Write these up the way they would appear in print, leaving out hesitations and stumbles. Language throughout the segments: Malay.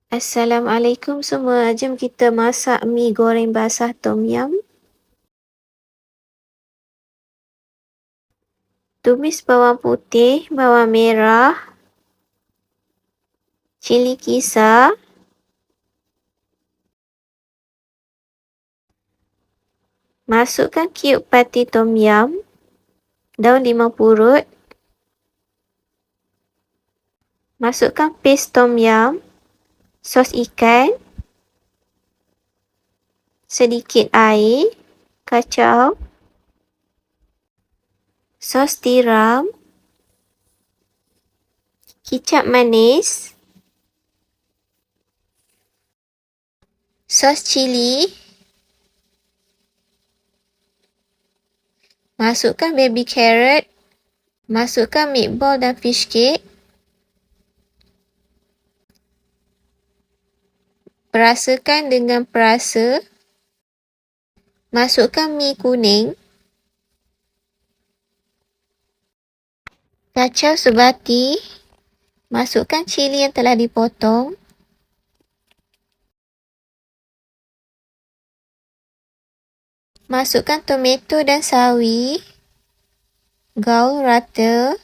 Assalamualaikum semua. Jom kita masak mi goreng basah tom yum. Tumis bawang putih, bawang merah, cili kisar, masukkan cube pati tom yum, daun limau purut, masukkan paste tom yum, sos ikan, sedikit air, kacau, sos tiram, kicap manis, sos cili, masukkan baby carrot, masukkan meatball dan fish cake, perasakan dengan perasa, masukkan mi kuning, kacau sebati, masukkan cili yang telah dipotong, masukkan tomato dan sawi, gaul rata,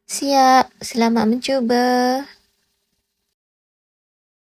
siap, selamat mencuba.